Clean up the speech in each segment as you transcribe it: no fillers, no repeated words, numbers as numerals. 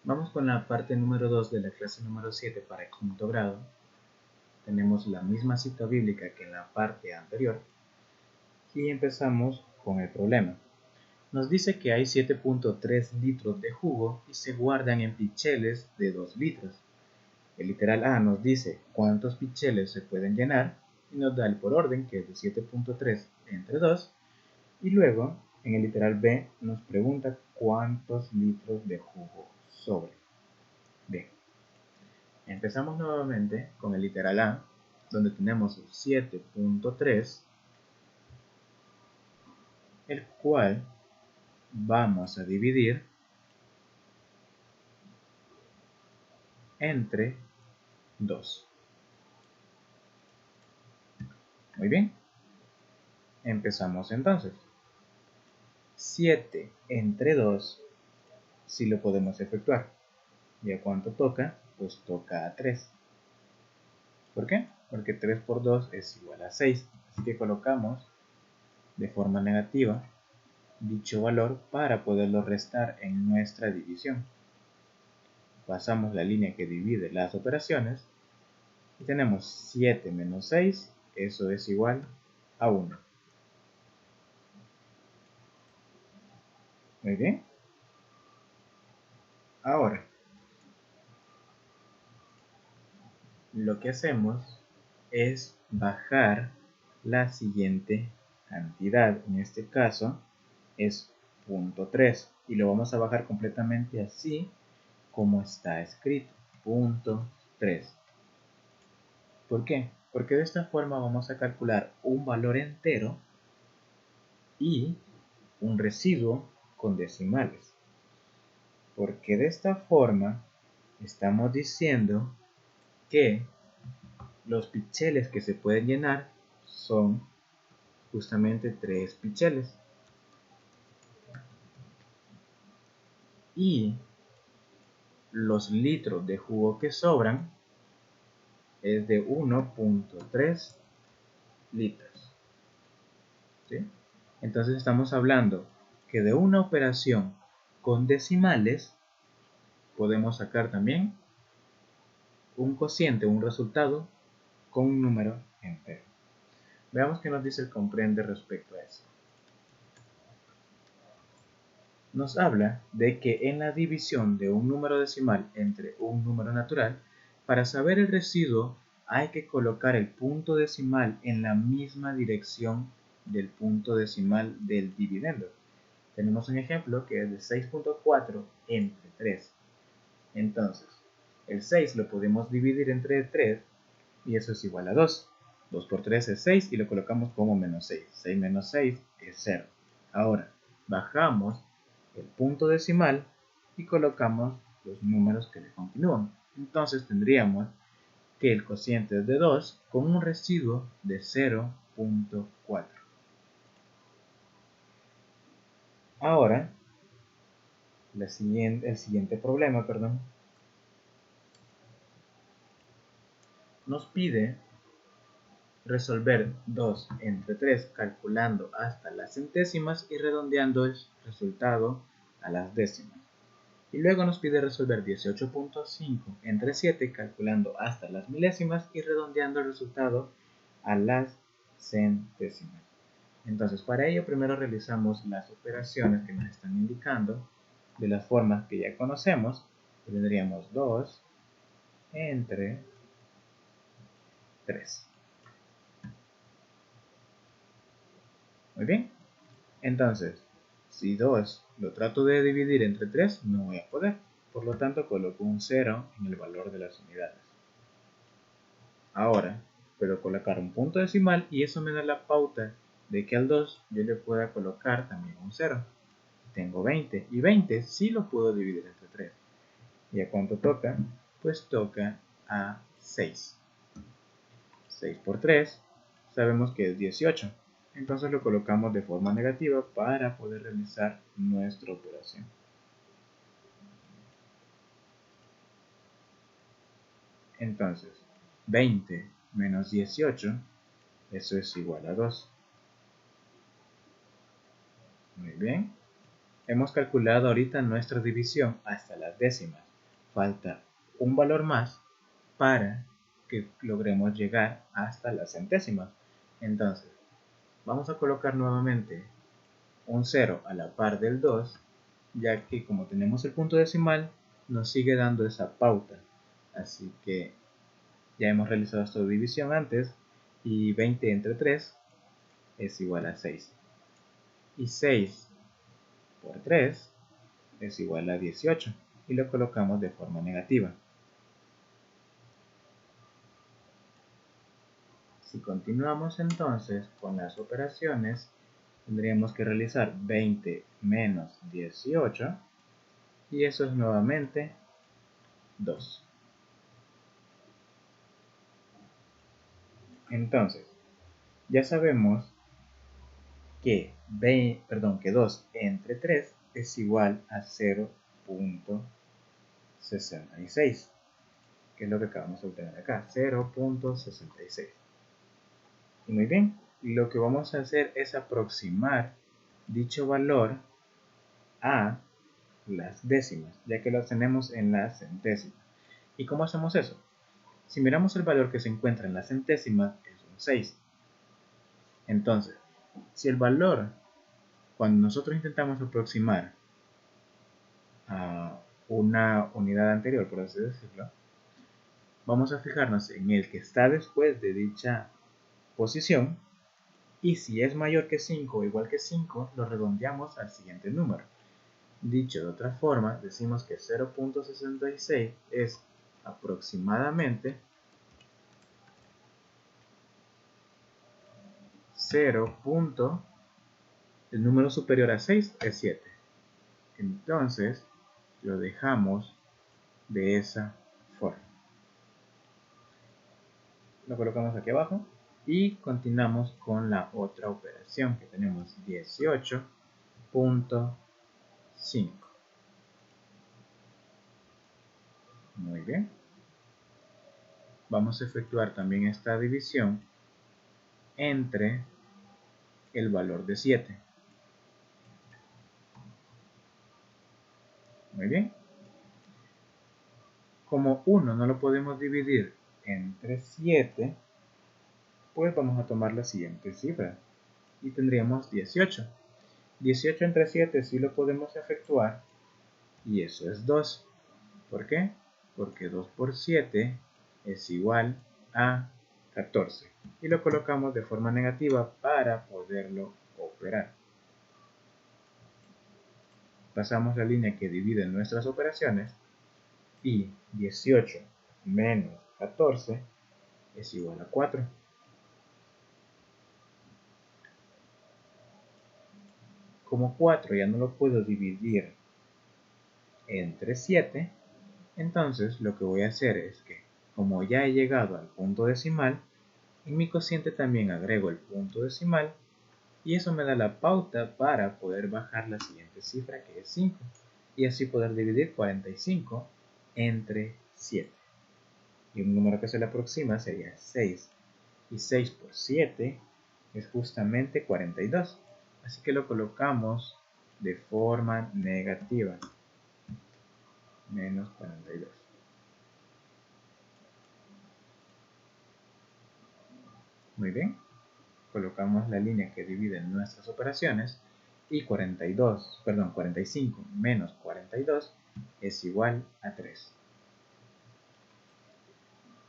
Vamos con la parte número 2 de la clase número 7 para quinto grado. Tenemos la misma cita bíblica que en la parte anterior y empezamos con el problema. Nos dice que hay 7.3 litros de jugo y se guardan en picheles de 2 litros. El literal A nos dice cuántos picheles se pueden llenar y nos da el por orden, que es de 7.3 entre 2, y luego en el literal B nos pregunta cuántos litros de jugo sobran. Bien, empezamos nuevamente con el literal A, donde tenemos el 7.3, el cual vamos a dividir entre 2. Muy bien, empezamos entonces. 7 entre 2, si lo podemos efectuar. ¿Y a cuánto toca? Pues toca a 3. ¿Por qué? Porque 3 por 2 es igual a 6. Así que colocamos de forma negativa dicho valor para poderlo restar en nuestra división. Pasamos la línea que divide las operaciones y tenemos 7 menos 6, eso es igual a 1. Muy bien. Ahora, lo que hacemos es bajar la siguiente cantidad. En este caso es 0.3 y lo vamos a bajar completamente así como está escrito, 0.3. ¿Por qué? Porque de esta forma vamos a calcular un valor entero y un residuo con decimales. Porque de esta forma estamos diciendo que los picheles que se pueden llenar son justamente 3 picheles. Y los litros de jugo que sobran es de 1.3 litros. ¿Sí? Entonces estamos hablando que de una operación con decimales podemos sacar también un cociente, un resultado con un número entero. Veamos qué nos dice el comprende respecto a eso. Nos habla de que en la división de un número decimal entre un número natural, para saber el residuo hay que colocar el punto decimal en la misma dirección del punto decimal del dividendo. Tenemos un ejemplo que es de 6.4 entre 3. Entonces, el 6 lo podemos dividir entre 3 y eso es igual a 2. 2 por 3 es 6 y lo colocamos como menos 6. 6 menos 6 es 0. Ahora, bajamos el punto decimal y colocamos los números que le continúan. Entonces tendríamos que el cociente es de 2 con un residuo de 0.4. Ahora, el siguiente problema, nos pide resolver 2 entre 3 calculando hasta las centésimas y redondeando el resultado a las décimas. Y luego nos pide resolver 18.5 entre 7 calculando hasta las milésimas y redondeando el resultado a las centésimas. Entonces, para ello primero realizamos las operaciones que nos están indicando de las formas que ya conocemos. Tendríamos 2 entre 3. Muy bien. Entonces, si 2 lo trato de dividir entre 3, no voy a poder. Por lo tanto, coloco un 0 en el valor de las unidades. Ahora, puedo colocar un punto decimal y eso me da la pauta de que al 2 yo le pueda colocar también un 0. Tengo 20 y 20 sí lo puedo dividir entre 3. ¿Y a cuánto toca? Pues toca a 6. 6 por 3 sabemos que es 18. Entonces lo colocamos de forma negativa para poder realizar nuestra operación. Entonces, 20 menos 18, eso es igual a 2. Muy bien. Hemos calculado ahorita nuestra división hasta las décimas. falta un valor más para que logremos llegar hasta las centésimas. Entonces, vamos a colocar nuevamente un 0 a la par del 2, ya que como tenemos el punto decimal, nos sigue dando esa pauta. Así que ya hemos realizado esta división antes, y 20 entre 3 es igual a 6. Y 6 por 3 es igual a 18. Y lo colocamos de forma negativa. Si continuamos entonces con las operaciones, tendríamos que realizar 20 menos 18, y eso es nuevamente 2. Entonces, ya sabemos que 2 entre 3 es igual a 0.66, que es lo que acabamos de obtener acá, 0.66. Y muy bien, lo que vamos a hacer es aproximar dicho valor a las décimas, ya que lo tenemos en las centésimas. ¿Y cómo hacemos eso? Si miramos el valor que se encuentra en las centésimas, es un 6. Entonces, si el valor, cuando nosotros intentamos aproximar a una unidad anterior, por así decirlo, vamos a fijarnos en el que está después de dicha posición, y si es mayor que 5 o igual que 5, lo redondeamos al siguiente número. Dicho de otra forma, decimos que 0.66 es aproximadamente 0. El número superior a 6 es 7. Entonces lo dejamos de esa forma. Lo colocamos aquí abajo y continuamos con la otra operación, que tenemos 18.5. Muy bien. Vamos a efectuar también esta división entre el valor de 7. Muy bien. Como 1 no lo podemos dividir entre 7, pues vamos a tomar la siguiente cifra y tendríamos 18. 18 entre 7 sí lo podemos efectuar, y eso es 2. ¿Por qué? Porque 2 por 7 es igual a 14. Y lo colocamos de forma negativa para poderlo operar. Pasamos la línea que divide nuestras operaciones, y 18 menos 14 es igual a 4. Como 4 ya no lo puedo dividir entre 7, entonces lo que voy a hacer es que, como ya he llegado al punto decimal, en mi cociente también agrego el punto decimal, y eso me da la pauta para poder bajar la siguiente cifra, que es 5, y así poder dividir 45 entre 7. Y un número que se le aproxima sería 6, y 6 por 7 es justamente 42, así que lo colocamos de forma negativa, menos 42. Muy bien, colocamos la línea que divide nuestras operaciones, y 45 menos 42 es igual a 3.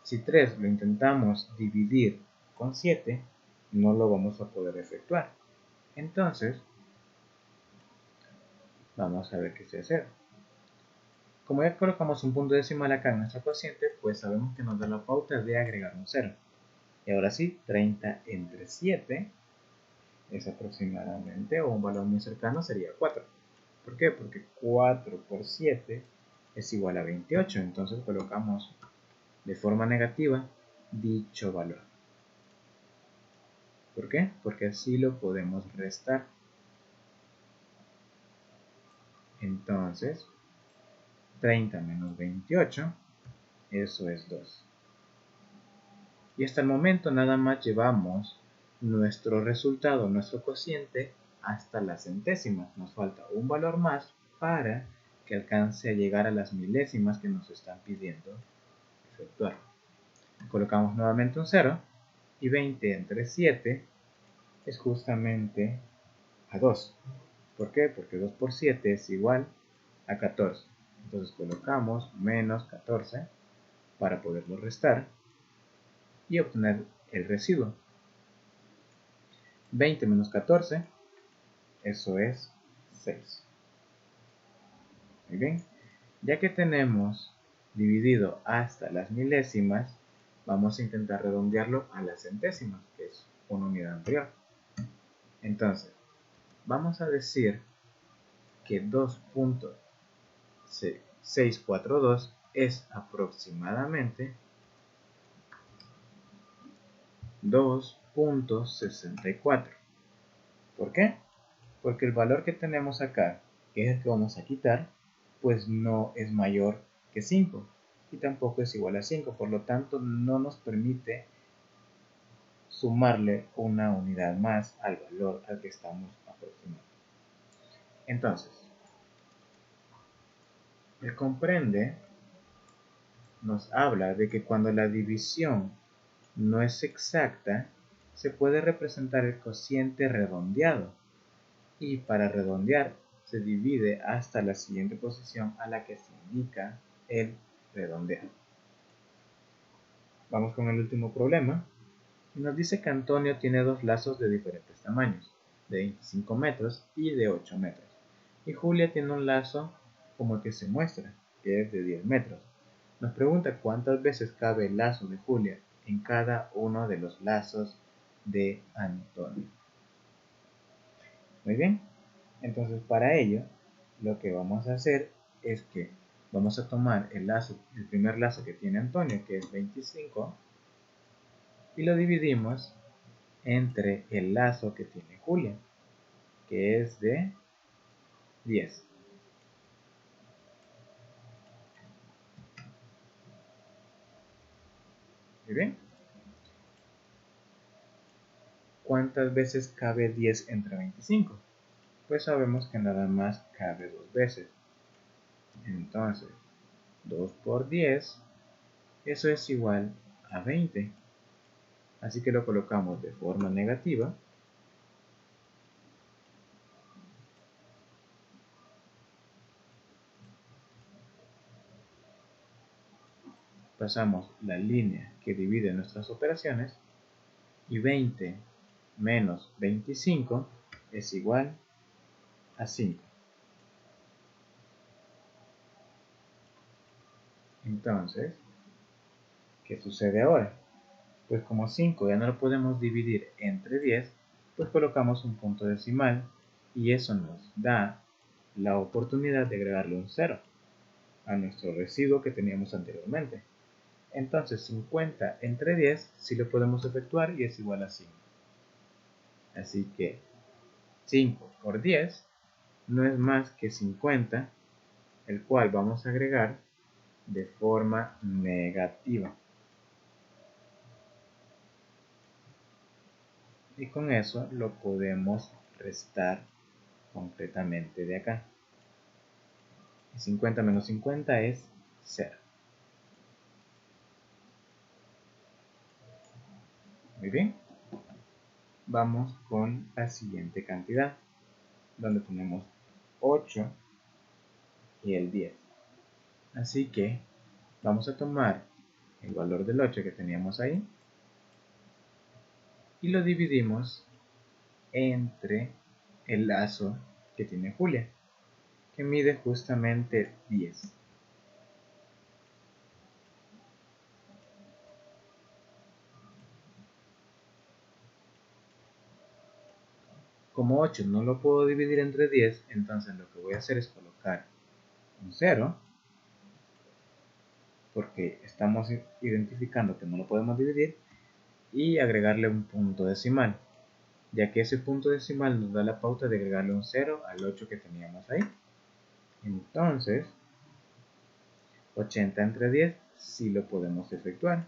Si 3 lo intentamos dividir con 7, no lo vamos a poder efectuar. Entonces, vamos a ver qué se hace. Como ya colocamos un punto decimal acá en nuestro cociente, pues sabemos que nos da la pauta de agregar un 0. Y ahora sí, 30 entre 7 es aproximadamente, o un valor muy cercano, sería 4. ¿Por qué? Porque 4 por 7 es igual a 28. Entonces colocamos de forma negativa dicho valor. ¿Por qué? Porque así lo podemos restar. Entonces, 30 menos 28, eso es 2. Y hasta el momento nada más llevamos nuestro resultado, nuestro cociente, hasta las centésimas. Nos falta un valor más para que alcance a llegar a las milésimas que nos están pidiendo efectuar. Colocamos nuevamente un 0 y 20 entre 7 es justamente a 2. ¿Por qué? Porque 2 por 7 es igual a 14. Entonces colocamos menos 14 para poderlo restar y obtener el residuo. 20 menos 14, eso es 6. Muy bien, ya que tenemos dividido hasta las milésimas, vamos a intentar redondearlo a las centésimas, que es una unidad anterior. Entonces, vamos a decir que 2.642 es aproximadamente 2.64. ¿Por qué? Porque el valor que tenemos acá, que es el que vamos a quitar, pues no es mayor que 5 y tampoco es igual a 5, por lo tanto no nos permite sumarle una unidad más al valor al que estamos aproximando. Entonces, el comprende nos habla de que cuando la división no es exacta, se puede representar el cociente redondeado, y para redondear se divide hasta la siguiente posición a la que se indica el redondeado. Vamos con el último problema. Nos dice que Antonio tiene dos lazos de diferentes tamaños, de 25 metros y de 8 metros. Y Julia tiene un lazo como el que se muestra, que es de 10 metros. Nos pregunta cuántas veces cabe el lazo de Julia en cada uno de los lazos de Antonio. Muy bien, entonces para ello lo que vamos a hacer es que vamos a tomar el primer lazo que tiene Antonio, que es 25, y lo dividimos entre el lazo que tiene Julia, que es de 10. Muy bien. ¿Cuántas veces cabe 10 entre 25? Pues sabemos que nada más cabe 2 veces. Entonces, 2 por 10, eso es igual a 20. Así que lo colocamos de forma negativa. Pasamos la línea que divide nuestras operaciones y 20 menos 25 es igual a 5. Entonces, ¿qué sucede ahora? Pues como 5 ya no lo podemos dividir entre 10, pues colocamos un punto decimal y eso nos da la oportunidad de agregarle un 0 a nuestro residuo que teníamos anteriormente. Entonces 50 entre 10 sí lo podemos efectuar y es igual a 5. Así que 5 por 10 no es más que 50, el cual vamos a agregar de forma negativa. Y con eso lo podemos restar concretamente de acá. 50 menos 50 es 0. Muy bien. Vamos con la siguiente cantidad, donde tenemos 8 y el 10. Así que vamos a tomar el valor del 8 que teníamos ahí y lo dividimos entre el lazo que tiene Julia, que mide justamente 10. Como 8 no lo puedo dividir entre 10, entonces lo que voy a hacer es colocar un 0, porque estamos identificando que no lo podemos dividir, y agregarle un punto decimal, ya que ese punto decimal nos da la pauta de agregarle un 0 al 8 que teníamos ahí. Entonces, 80 entre 10 sí lo podemos efectuar,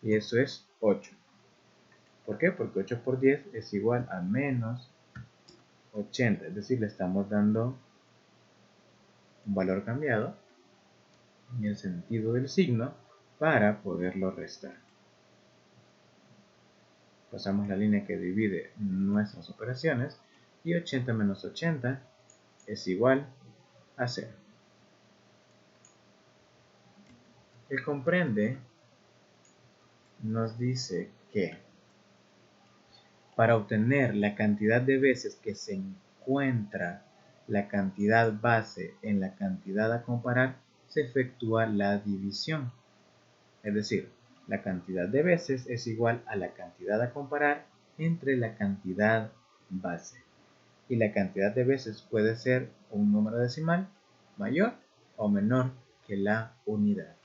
y eso es 8. ¿Por qué? Porque 8 por 10 es igual a menos 80, es decir, le estamos dando un valor cambiado en el sentido del signo para poderlo restar. Pasamos la línea que divide nuestras operaciones y 80 menos 80 es igual a 0. El comprende nos dice que para obtener la cantidad de veces que se encuentra la cantidad base en la cantidad a comparar, se efectúa la división. Es decir, la cantidad de veces es igual a la cantidad a comparar entre la cantidad base. Y la cantidad de veces puede ser un número decimal mayor o menor que la unidad.